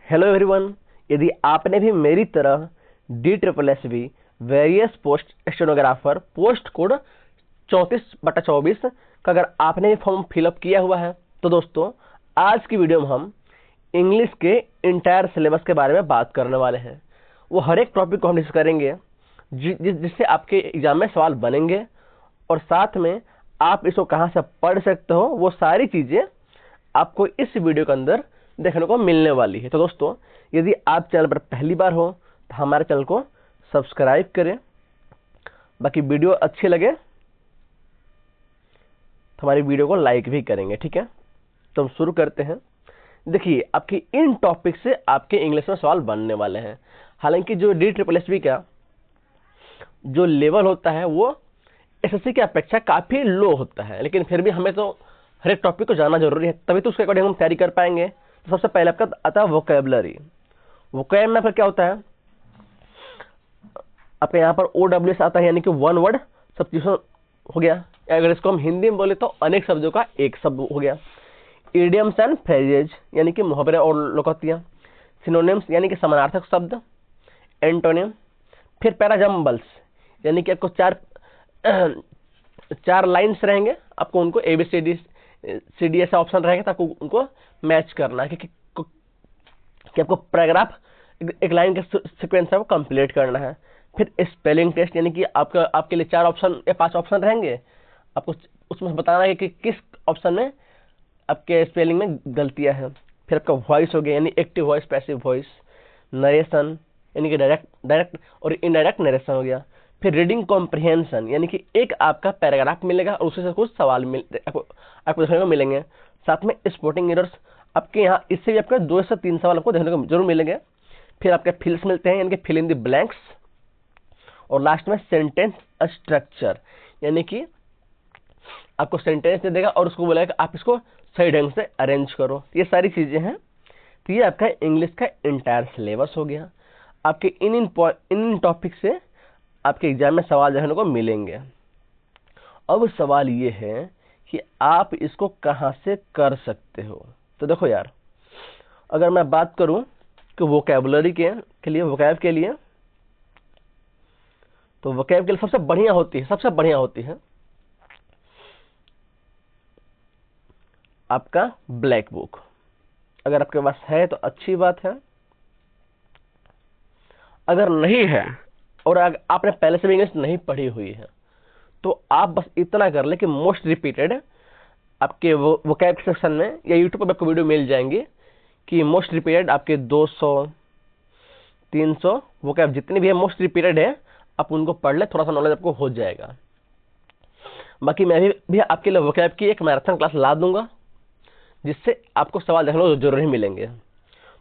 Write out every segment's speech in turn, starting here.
Hello everyone. यदि आपने भी मेरी तरह DSSB various post stenographer post code 34/24 का अगर आपने भी फॉर्म फिलअप किया हुआ है तो दोस्तों आज की वीडियो में हम इंग्लिश के इंटायर सिलेबस के बारे में बात करने वाले हैं। वो हर एक टॉपिक को हम डिस्कस करेंगे जिससे आपके एग्जाम में सवाल बनेंगे और साथ में आप इसको कहां से पढ़ सकते हो वो सारी चीजें आपको इस वीडियो के अंदर देखने को मिलने वाली है। तो दोस्तों यदि आप चैनल पर पहली बार हो तो हमारे चैनल को सब्सक्राइब करें, बाकी वीडियो अच्छी लगे तो हमारी वीडियो को लाइक भी करेंगे। ठीक है, तो हम शुरू करते हैं। देखिए आपकी इन टॉपिक से आपके इंग्लिश में सवाल बनने वाले हैं। हालांकि जो DSSB का जो लेवल होता है वो SSC की अपेक्षा काफी लो होता है, लेकिन फिर भी हमें तो हर एक टॉपिक को जानना जरूरी है, तभी तो उसके अकॉर्डिंग हम तैयारी कर पाएंगे। तो सबसे पहले आपका आता है वोकैबुलरी। वोकैब में फिर क्या होता है, आपके यहाँ पर OWS आता है, यानी कि वन वर्ड सब्स्टिट्यूशन हो गया। अगर इसको हम हिंदी में बोले तो अनेक शब्दों का एक शब्द हो गया। इडियम्स एंड फ्रेजेज यानी कि मुहावरे और लोकोक्तियां। सिनोनिम्स यानी कि समानार्थक शब्द। एंटोनिम। फिर पैराजम्बल्स यानी कि आपको चार लाइन्स रहेंगे, आपको उनको ABCD ऐसा ऑप्शन रहेगा ताकि उनको मैच करना है कि आपको पैराग्राफ एक लाइन के सीक्वेंस है वो कंप्लीट करना है। फिर स्पेलिंग टेस्ट यानी कि आपके लिए 4 ऑप्शन या 5 ऑप्शन रहेंगे, आपको उसमें बताना है कि किस ऑप्शन में आपके स्पेलिंग में गलतियां हैं। फिर आपका वॉइस हो गया यानी active voice, passive voice. Narration यानी कि डायरेक्ट और इनडायरेक्ट नरेशन हो गया। फिर रीडिंग कॉम्प्रिहेंशन यानी कि एक आपका पैराग्राफ मिलेगा और उससे कुछ सवाल आपको देखने को मिलेंगे। साथ में स्पोर्टिंग एरर्स आपके यहाँ इससे भी आपका 2 से 3 सवाल आपको देखने को जरूर मिलेंगे। फिर आपके फिल्स मिलते हैं यानी कि फिल इन द ब्लैंक्स। और लास्ट में सेंटेंस स्ट्रक्चर यानी कि आपको सेंटेंस दे देगा और उसको बोलेगा कि आप इसको सही ढंग से अरेंज करो। ये सारी चीजें हैं। तो ये आपका इंग्लिश का इंटायर सिलेबस हो गया। आपके इन टॉपिक से आपके एग्जाम में सवाल देखने को मिलेंगे। अब सवाल ये है कि आप इसको कहां से कर सकते हो। तो देखो यार, अगर मैं बात करूं कि वोकैबुलरी के लिए वोकैब के लिए, तो वोकैब के लिए सबसे बढ़िया होती है आपका ब्लैक बुक। अगर आपके पास है तो अच्छी बात है, अगर नहीं है और आपने पहले से भी इंग्लिश नहीं पढ़ी हुई है तो आप बस इतना कर ले कि मोस्ट रिपीटेड आपके वोकैब सेक्शन में या यूट्यूब पर आपको वीडियो मिल जाएंगी कि मोस्ट रिपीटेड आपके 200 300 वोकैब जितने भी है मोस्ट रिपीटेड है, आप उनको पढ़ ले, थोड़ा सा नॉलेज आपको हो जाएगा। बाकी मैं भी आपके लिए वोकैब की एक मैराथन क्लास ला दूंगा जिससे आपको सवाल देखने को जरूर ही मिलेंगे।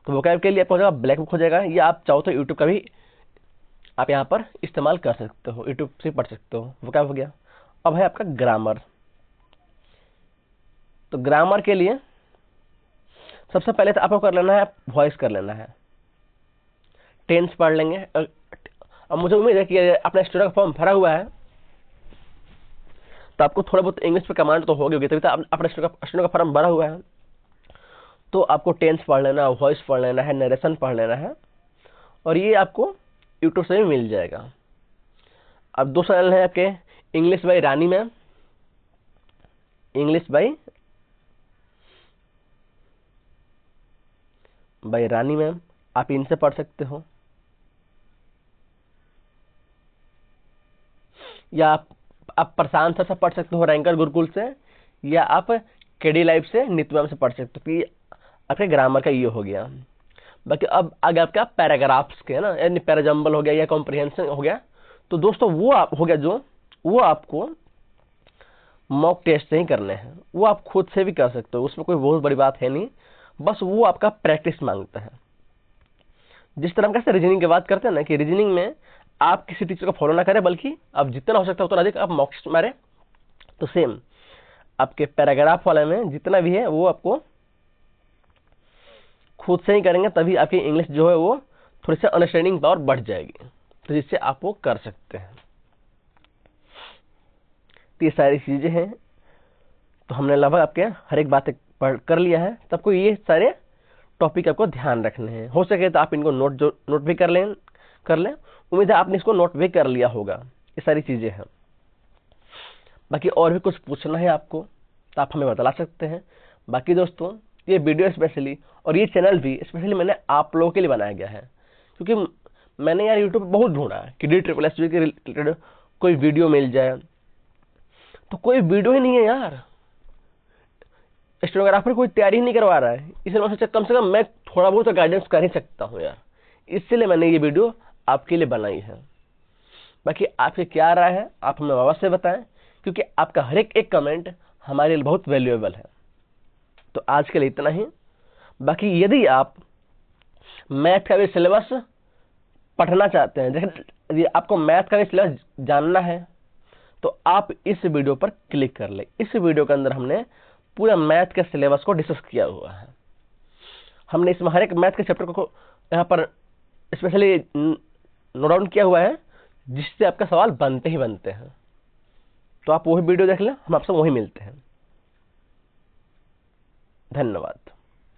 तो वोकैब के लिए आपको हो जाएगा ब्लैक बुक हो जाएगा, या आप चाहो तो यूट्यूब का भी आप यहाँ पर इस्तेमाल कर सकते हो, यूट्यूब से पढ़ सकते हो। वोकैब हो गया। अब है आपका ग्रामर। तो ग्रामर के लिए सबसे पहले तो आपको कर लेना है, वॉइस कर लेना है, टेंस पढ़ लेंगे। अब मुझे उम्मीद है कि अपना स्टूडेंट का फॉर्म भरा हुआ है तो आपको थोड़ा बहुत इंग्लिश पे कमांड तो होगी, तभी तो अपने स्टूडेंट का फॉर्म भरा हुआ है। तो आपको टेंस पढ़ लेना है, वॉइस पढ़ लेना है, नरेशन पढ़ लेना है, और ये आपको यूट्यूब से भी मिल जाएगा। अब 2 चैनल है आपके, English by Rani ma'am, English by Rani ma'am, आप इनसे पढ़ सकते हो। या आप प्रशांत सर से पढ़ सकते हो, रैंकर गुरुकुल से, या आप KD लाइव से नीतू मैम से पढ़ सकते हो। कि आपके ग्रामर का ये हो गया। बाकी अब आगे आपका पैराग्राफ्स के ना, यानी पैराजम्बल हो गया या कॉम्प्रिहेंशन हो गया। तो दोस्तों वो आप हो गया जो वो आपको मॉक टेस्ट से ही करने हैं, वो आप खुद से भी कर सकते हो, उसमें कोई बहुत बड़ी बात है नहीं, बस वो आपका प्रैक्टिस मांगता है। जिस तरह हम कैसे रीजनिंग की बात करते हैं ना, कि रीजनिंग में आप किसी टीचर को फॉलो ना करें बल्कि आप जितना हो सकता है उतना अधिक आप मॉक टेस्ट मारे, तो सेम आपके पैराग्राफ वाले में जितना भी है वो आपको खुद से ही करेंगे, तभी आपकी इंग्लिश जो है वो थोड़ी सी अंडरस्टैंडिंग पावर बढ़ जाएगी, तो जिससे आप वो कर सकते हैं। तो ये सारी चीजें हैं। तो हमने लगभग आपके हर एक बात कर लिया है, तो आपको ये सारे टॉपिक आपको ध्यान रखने हैं। हो सके तो आप इनको नोट भी कर लें। उम्मीद है आपने इसको नोट भी कर लिया होगा। ये सारी चीजें हैं। बाकी और भी कुछ पूछना है आपको तो आप हमें बता सकते हैं। बाकी दोस्तों, ये वीडियो स्पेशली और ये चैनल भी स्पेशली मैंने आप लोगों के लिए बनाया गया है, क्योंकि मैंने यार यूट्यूब पर बहुत ढूंढा है कि DSSS के रिलेटेड कोई वीडियो मिल जाए, तो कोई वीडियो ही नहीं है यार। स्टेनोग्राफर कोई तैयारी नहीं करवा रहा है, इसलिए मैं सोचा कम से कम मैं थोड़ा बहुत गाइडेंस कर ही सकता हूँ यार, इसलिए मैंने ये वीडियो आपके लिए बनाई है। बाकी आपकी क्या राय है आप हमें अवश्य बताएं, क्योंकि आपका हर एक कमेंट हमारे लिए बहुत वैल्यूएबल है। तो आज के लिए इतना ही। बाकी यदि आप मैथ का भी सिलेबस पढ़ना चाहते हैं, जैसे यदि आपको मैथ का भी सिलेबस जानना है, तो आप इस वीडियो पर क्लिक कर ले। इस वीडियो के अंदर हमने पूरा मैथ के सिलेबस को डिस्कस किया हुआ है। हमने इसमें हर एक मैथ के चैप्टर को यहाँ पर स्पेशली नोट डाउन किया हुआ है, जिससे आपका सवाल बनते ही बनते हैं। तो आप वही वीडियो देख लें, हम आपसे वही मिलते हैं। धन्यवाद।